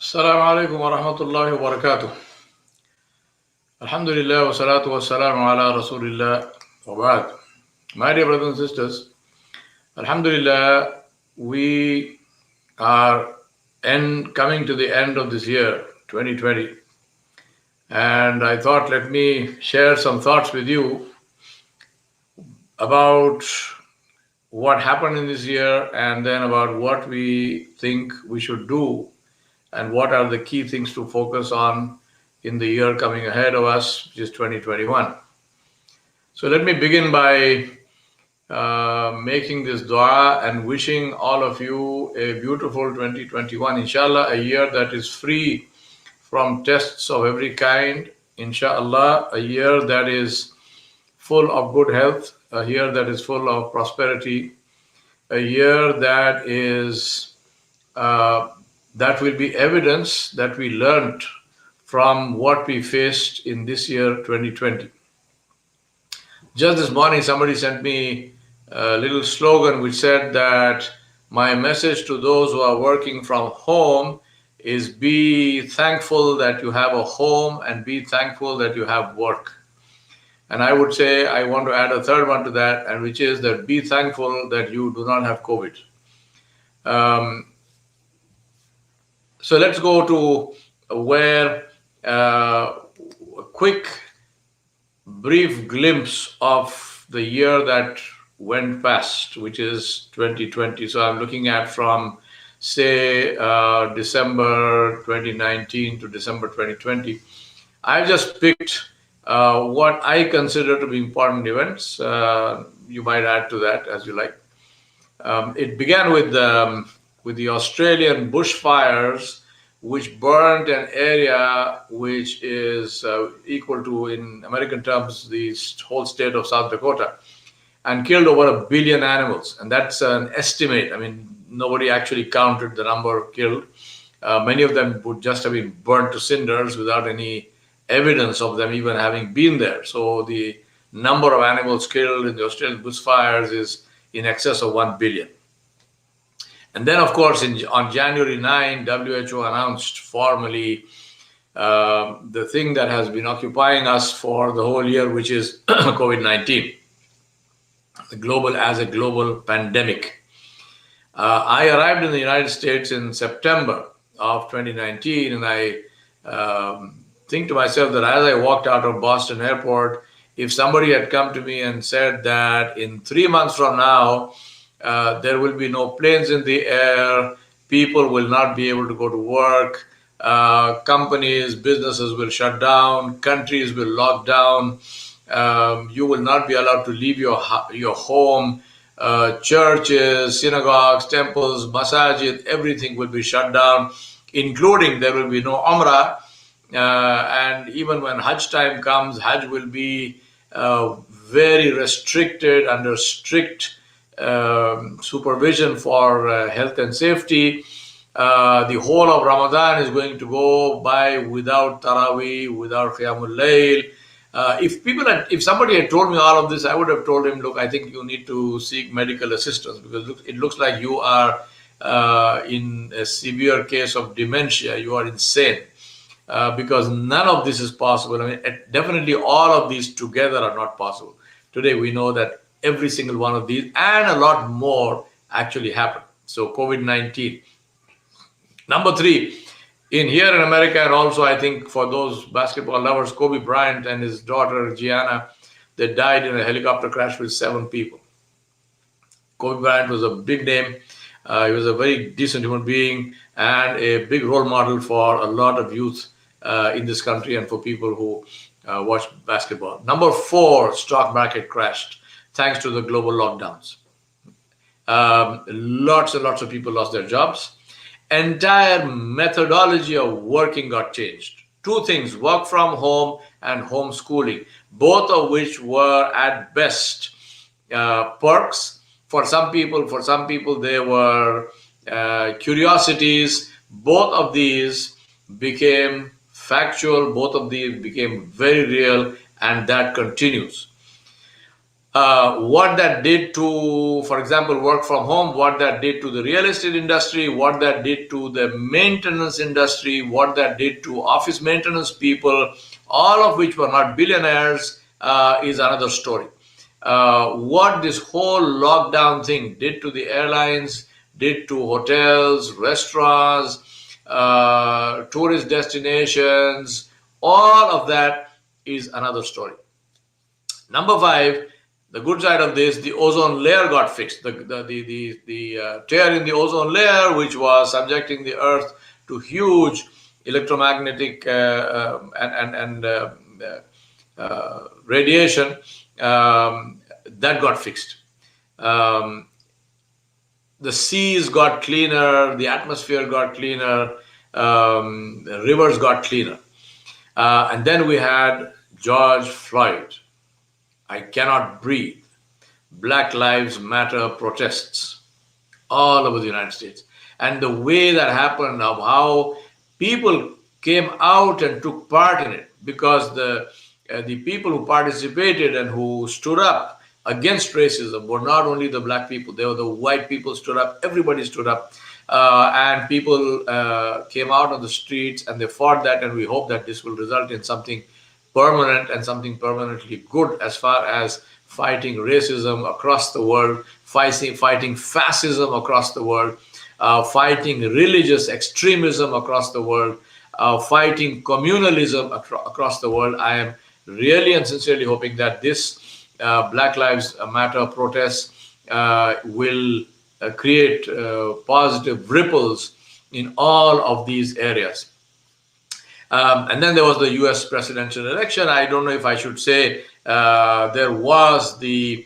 Assalamu alaikum wa rahmatullahi wa barakatuh. Alhamdulillah wa salatu wa salamu ala rasulillah wa ba'd. My dear brothers and sisters, Alhamdulillah, we are coming to the end of this year, 2020. And I thought, let me share some thoughts with you about what happened in this year and then about what we think we should do and what are the key things to focus on in the year coming ahead of us, which is 2021. So let me begin by making this dua and wishing all of you a beautiful 2021, inshallah, a year that is free from tests of every kind, inshallah, a year that is full of good health, a year that is full of prosperity, a year that is that will be evidence that we learned from what we faced in this year 2020. Just this morning, somebody sent me a little slogan which said that my message to those who are working from home is be thankful that you have a home and be thankful that you have work. And I would say I want to add a third one to that, and which is that be thankful that you do not have COVID. So let's go to where a quick, brief glimpse of the year that went past, which is 2020. So I'm looking at from, say, December 2019 to December 2020. I've just picked what I consider to be important events. You might add to that as you like. It began with the Australian bushfires, which burned an area which is equal to, in American terms, the whole state of South Dakota, and killed over 1 billion animals. And that's an estimate. I mean, nobody actually counted the number killed. Many of them would just have been burnt to cinders without any evidence of them even having been there. So the number of animals killed in the Australian bushfires is in excess of 1 billion. And then, of course, on January 9, WHO announced formally the thing that has been occupying us for the whole year, which is COVID-19, as a global pandemic. I arrived in the United States in September of 2019, and I think to myself that as I walked out of Boston Airport, if somebody had come to me and said that in 3 months from now, there will be no planes in the air, people will not be able to go to work, companies, businesses will shut down, countries will lock down, you will not be allowed to leave your home, churches, synagogues, temples, masajid, everything will be shut down, including there will be no Umrah. And even when Hajj time comes, Hajj will be very restricted, under strict supervision for health and safety. The whole of Ramadan is going to go by without Taraweeh, without Qiyamul Layl. If somebody had told me all of this, I would have told him, look, I think you need to seek medical assistance, because it looks like you are in a severe case of dementia. You are insane. Because none of this is possible. I mean, definitely all of these together are not possible. Today we know that every single one of these and a lot more actually happened. So COVID-19. Number 3, here in America, and also I think for those basketball lovers, Kobe Bryant and his daughter Gianna, they died in a helicopter crash with 7 people. Kobe Bryant was a big name. He was a very decent human being and a big role model for a lot of youth in this country and for people who watch basketball. Number 4, stock market crashed thanks to the global lockdowns. Lots and lots of people lost their jobs. Entire methodology of working got changed. 2 things, work from home and homeschooling, both of which were at best perks for some people. For some people, they were curiosities. Both of these became factual. Both of these became very real, and that continues. what that did to, for example, work from home, what that did to the real estate industry, what that did to the maintenance industry, what that did to office maintenance people, all of which were not billionaires, is another story. What this whole lockdown thing did to the airlines, did to hotels, restaurants, tourist destinations, all of that is another story. Number five, the good side of this, the ozone layer got fixed. The tear in the ozone layer, which was subjecting the Earth to huge electromagnetic radiation, that got fixed. The seas got cleaner, the atmosphere got cleaner, the rivers got cleaner. And then we had George Floyd. I cannot breathe. Black Lives Matter protests all over the United States. And the way that happened, of how people came out and took part in it, because the people who participated and who stood up against racism were not only the black people, they were the white people stood up, everybody stood up. And people came out on the streets and they fought that, and we hope that this will result in something permanent and something permanently good as far as fighting racism across the world, fighting fascism across the world, fighting religious extremism across the world, fighting communalism across the world. I am really and sincerely hoping that this Black Lives Matter protests will create positive ripples in all of these areas. And then there was the US presidential election. I don't know if I should say there was the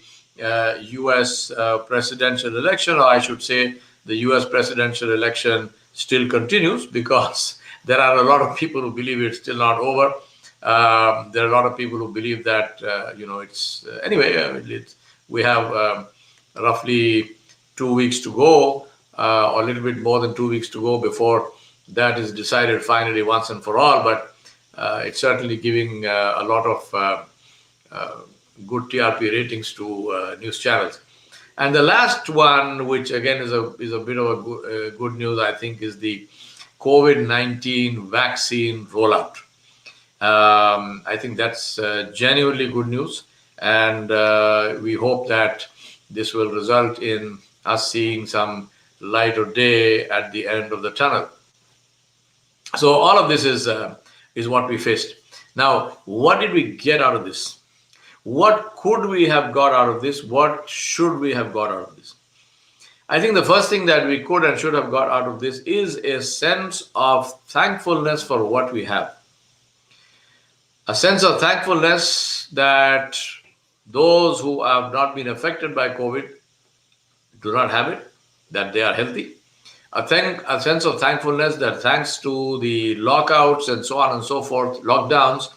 US presidential election, or I should say the US presidential election still continues, because there are a lot of people who believe it's still not over. There are a lot of people who believe that, it's anyway, we have roughly 2 weeks to go, or a little bit more than 2 weeks to go before that is decided finally once and for all. But it's certainly giving a lot of good TRP ratings to news channels. And the last one, which again is a bit of a good news, I think, is the COVID-19 vaccine rollout. I think that's genuinely good news, and we hope that this will result in us seeing some light of day at the end of the tunnel. So all of this is what we faced. Now, what did we get out of this? What could we have got out of this? What should we have got out of this? I think the first thing that we could and should have got out of this is a sense of thankfulness for what we have. A sense of thankfulness that those who have not been affected by COVID do not have it, that they are healthy. A sense of thankfulness that thanks to the lockouts and so on and so forth, lockdowns,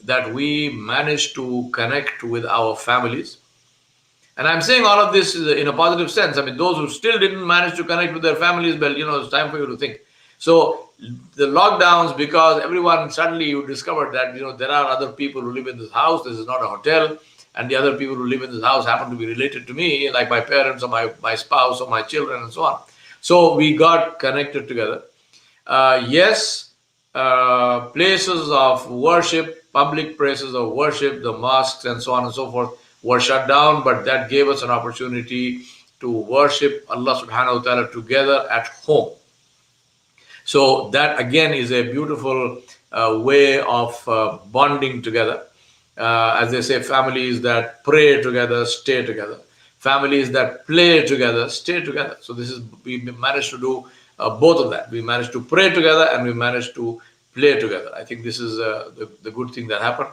that we managed to connect with our families. And I'm saying all of this in a positive sense. I mean, those who still didn't manage to connect with their families, well, it's time for you to think. So the lockdowns, because everyone suddenly you discovered that, there are other people who live in this house. This is not a hotel. And the other people who live in this house happen to be related to me, like my parents or my spouse or my children and so on. So we got connected together. Yes, places of worship, public places of worship, the mosques and so on and so forth were shut down, but that gave us an opportunity to worship Allah subhanahu wa ta'ala together at home. So that again is a beautiful way of bonding together. As they say, families that pray together, stay together. Families that play together, stay together. So we managed to do both of that. We managed to pray together and we managed to play together. I think this is the good thing that happened.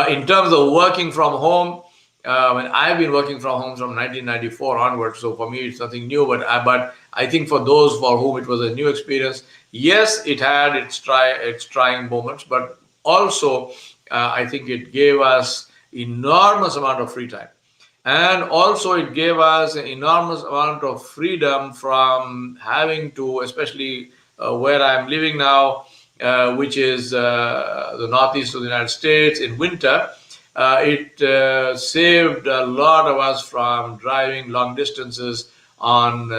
In terms of working from home, I've been working from home from 1994 onwards, so for me it's nothing new. But I think for those for whom it was a new experience, yes, it had its trying moments, but also I think it gave us enormous amount of free time, and also it gave us an enormous amount of freedom from having to, especially where I'm living now, which is the northeast of the United States in winter. It saved a lot of us from driving long distances on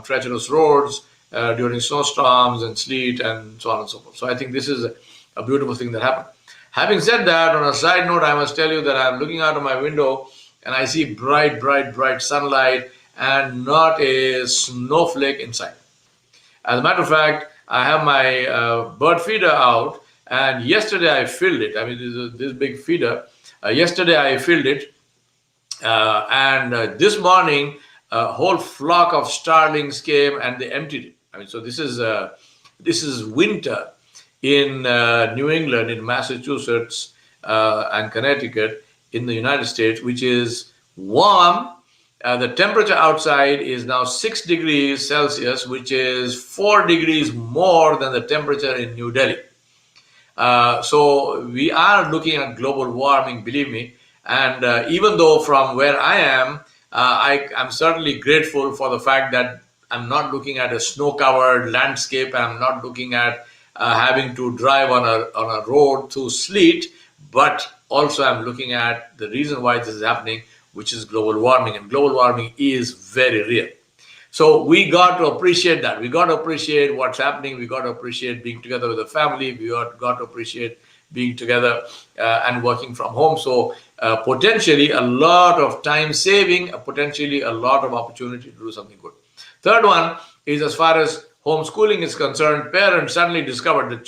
treacherous roads during snowstorms and sleet and so on and so forth. So I think this is a beautiful thing that happened. Having said that, on a side note, I must tell you that I'm looking out of my window and I see bright, bright, bright sunlight and not a snowflake inside. As a matter of fact, I have my bird feeder out, and yesterday I filled it. I mean, this big feeder. Yesterday I filled it, and this morning a whole flock of starlings came and they emptied it. I mean, so this is winter in New England, in Massachusetts, and Connecticut, in the United States, which is warm. The temperature outside is now 6 degrees Celsius, which is 4 degrees more than the temperature in New Delhi. So we are looking at global warming, believe me. And even though from where I am, I'm certainly grateful for the fact that I'm not looking at a snow-covered landscape. I'm not looking at having to drive on a road through sleet, but also I'm looking at the reason why this is happening, which is global warming. And global warming is very real. So we got to appreciate that. We got to appreciate what's happening. We got to appreciate being together with the family. We got to appreciate being together and working from home. So potentially a lot of time saving, potentially a lot of opportunity to do something good. Third one is, as far as homeschooling is concerned, parents suddenly discovered that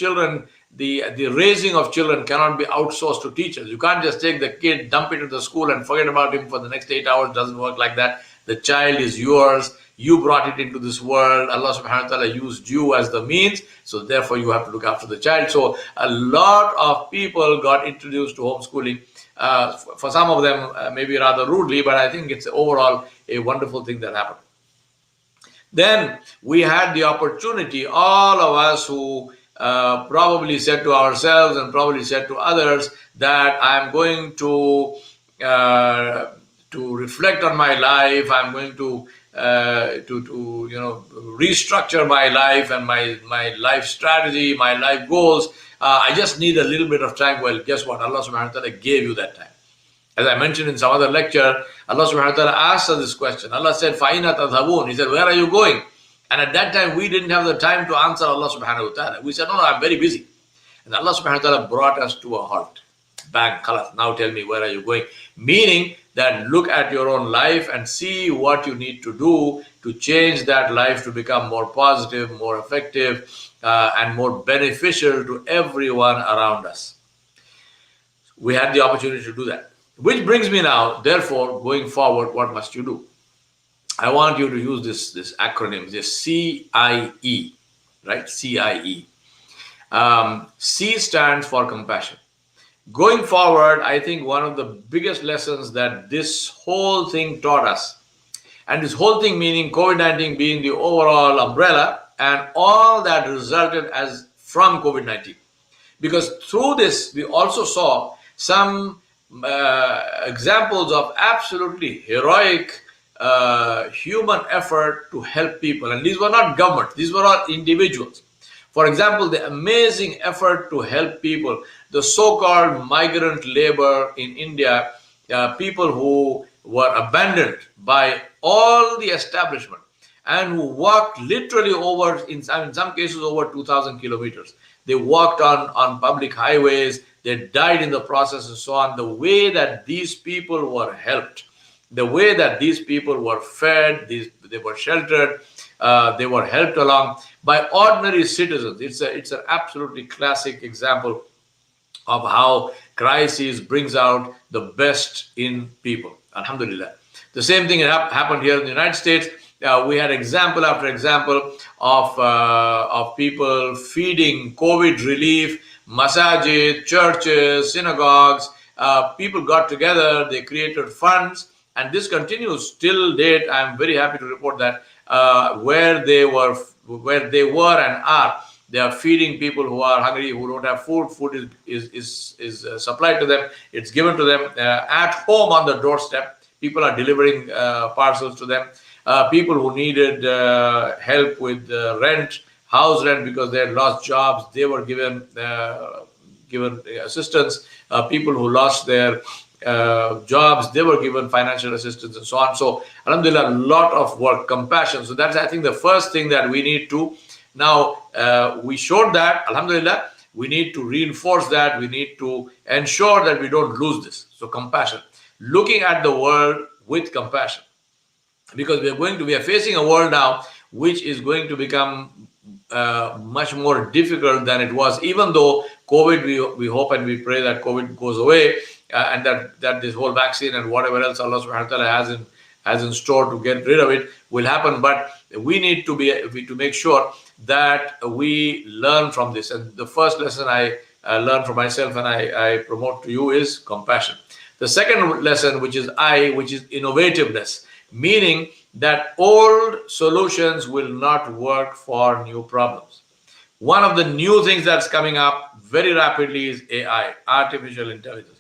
the raising of children cannot be outsourced to teachers. You can't just take the kid, dump it into the school and forget about him for the next 8 hours. It doesn't work like that. The child is yours. You brought it into this world. Allah subhanahu wa ta'ala used you as the means. So therefore you have to look after the child. So a lot of people got introduced to homeschooling. For some of them, maybe rather rudely, but I think it's overall a wonderful thing that happened. Then we had the opportunity, all of us who probably said to ourselves and probably said to others that I'm going to reflect on my life. I'm going to restructure my life and my life strategy, my life goals. I just need a little bit of time. Well, guess what? Allah subhanahu wa ta'ala gave you that time. As I mentioned in some other lecture, Allah subhanahu wa ta'ala asked us this question. Allah said, فَأَيْنَ تَذْهَبُونَ? He said, where are you going? And at that time, we didn't have the time to answer Allah subhanahu wa ta'ala. We said, no, I'm very busy. And Allah subhanahu wa ta'ala brought us to a halt. Bang, khalas, now tell me, where are you going? Meaning that look at your own life and see what you need to do to change that life to become more positive, more effective, and more beneficial to everyone around us. We had the opportunity to do that. Which brings me now, therefore, going forward, what must you do? I want you to use this acronym, this CIE, right? CIE. C stands for compassion. Going forward, I think one of the biggest lessons that this whole thing taught us, and this whole thing meaning COVID-19 being the overall umbrella and all that resulted as from COVID-19. Because through this, we also saw some examples of absolutely heroic human effort to help people. And these were not government, these were all individuals. For example, the amazing effort to help people, the so-called migrant labor in India, people who were abandoned by all the establishment and who walked literally over, in some cases, over 2,000 kilometers. They walked on public highways, they died in the process and so on. The way that these people were helped, the way that these people were fed, they were sheltered, they were helped along by ordinary citizens. It's an absolutely classic example of how crisis brings out the best in people. Alhamdulillah. The same thing happened here in the United States. We had example after example of people feeding COVID relief, masajid, churches, synagogues. People got together, they created funds, and this continues till date. I'm very happy to report that where they were and are, they are feeding people who are hungry, who don't have food. Food is supplied to them. It's given to them at home on the doorstep. People are delivering parcels to them. People who needed help with rent, house rent, because they had lost jobs, they were given given assistance. People who lost their jobs, they were given financial assistance and so on. So, alhamdulillah, a lot of work, compassion. So that's, I think, the first thing that we need to. Now, we showed that, alhamdulillah, we need to reinforce that. We need to ensure that we don't lose this. So, compassion. Looking at the world with compassion. Because we are facing a world now which is going to become much more difficult than it was, even though COVID, we hope and we pray that COVID goes away, and that this whole vaccine and whatever else Allah subhanahu wa ta'ala has in store to get rid of it will happen. But we need to make sure that we learn from this. And the first lesson I learned from myself and I promote to you is compassion. The second lesson, which is innovativeness, meaning that old solutions will not work for new problems. One of the new things that's coming up very rapidly is AI, artificial intelligence.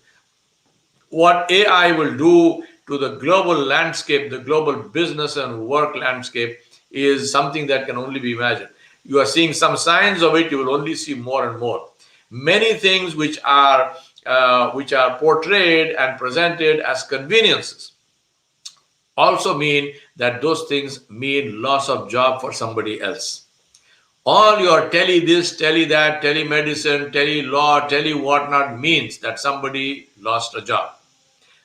What AI will do to the global landscape, the global business and work landscape, is something that can only be imagined. You are seeing some signs of it. You will only see more and more. Many things which are portrayed and presented as conveniences also mean that those things mean loss of job for somebody else. All your tele this, tele that, telemedicine, tele law, tele whatnot means that somebody lost a job.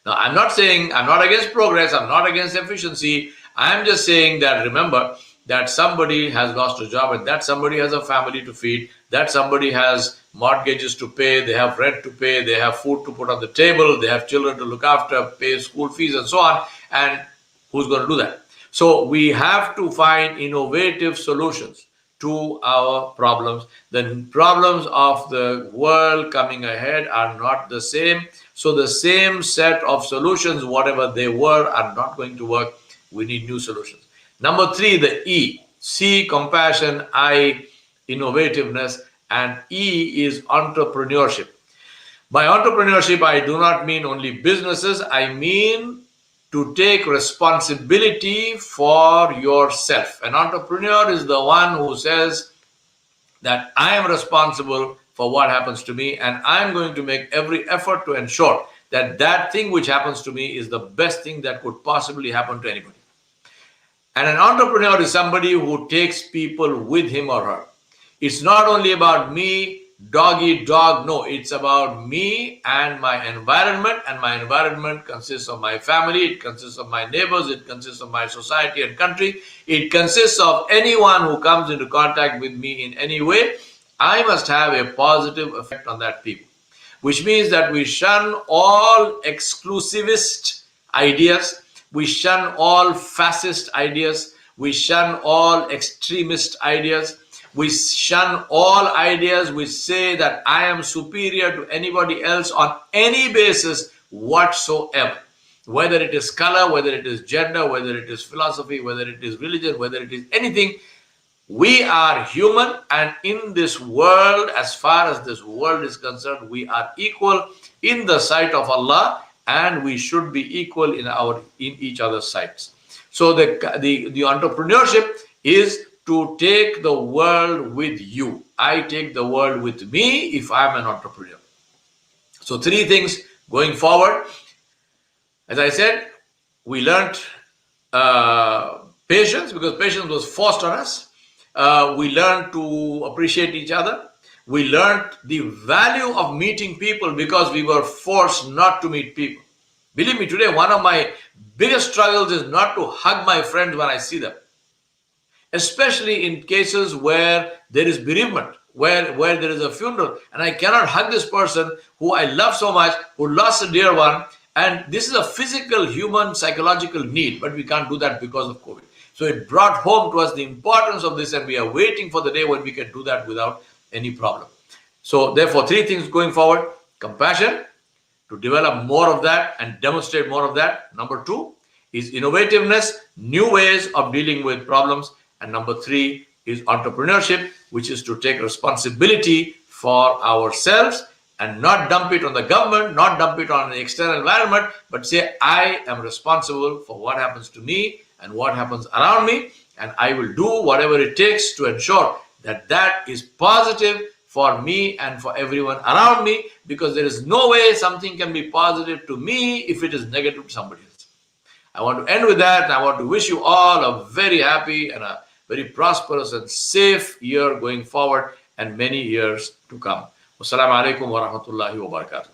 Now, I'm not against progress, I'm not against efficiency. I'm just saying that, remember that somebody has lost a job, and that somebody has a family to feed, that somebody has mortgages to pay, they have rent to pay, they have food to put on the table, they have children to look after, pay school fees and so on. And who's going to do that? So we have to find innovative solutions to our problems. The problems of the world coming ahead are not the same. So the same set of solutions, whatever they were, are not going to work. We need new solutions. Number 3, the E. C, compassion. I, innovativeness. And E is entrepreneurship. By entrepreneurship, I do not mean only businesses. I mean to take responsibility for yourself. An entrepreneur is the one who says that I am responsible for what happens to me, and I'm going to make every effort to ensure that that thing which happens to me is the best thing that could possibly happen to anybody. And an entrepreneur is somebody who takes people with him or her. It's not only about me, dog eat dog. No, it's about me and my environment. And my environment consists of my family. It consists of my neighbors. It consists of my society and country. It consists of anyone who comes into contact with me in any way. I must have a positive effect on that people, which means that we shun all exclusivist ideas. We shun all fascist ideas. We shun all extremist ideas. We shun all ideas which say that I am superior to anybody else on any basis whatsoever. Whether it is color, whether it is gender, whether it is philosophy, whether it is religion, whether it is anything. We are human, and in this world, as far as this world is concerned, we are equal in the sight of Allah, and we should be equal in each other's sights. So the entrepreneurship is to take the world with you. I take the world with me if I'm an entrepreneur. So 3 things going forward. As I said, we learned patience, because patience was forced on us. We learned to appreciate each other. We learned the value of meeting people because we were forced not to meet people. Believe me, today one of my biggest struggles is not to hug my friends when I see them. Especially in cases where there is bereavement, where there is a funeral, and I cannot hug this person who I love so much, who lost a dear one. And this is a physical, human, psychological need, but we can't do that because of COVID. So it brought home to us the importance of this, and we are waiting for the day when we can do that without any problem. So therefore, 3 things going forward: compassion, to develop more of that and demonstrate more of that. Number 2 is innovativeness, new ways of dealing with problems. And number 3 is entrepreneurship, which is to take responsibility for ourselves and not dump it on the government, not dump it on the external environment, but say, I am responsible for what happens to me and what happens around me, and I will do whatever it takes to ensure that that is positive for me and for everyone around me, because there is no way something can be positive to me if it is negative to somebody else. I want to end with that. I want to wish you all a very happy and a very prosperous and safe year going forward and many years to come. Wassalamu alaikum wa rahmatullahi wa barakatuh.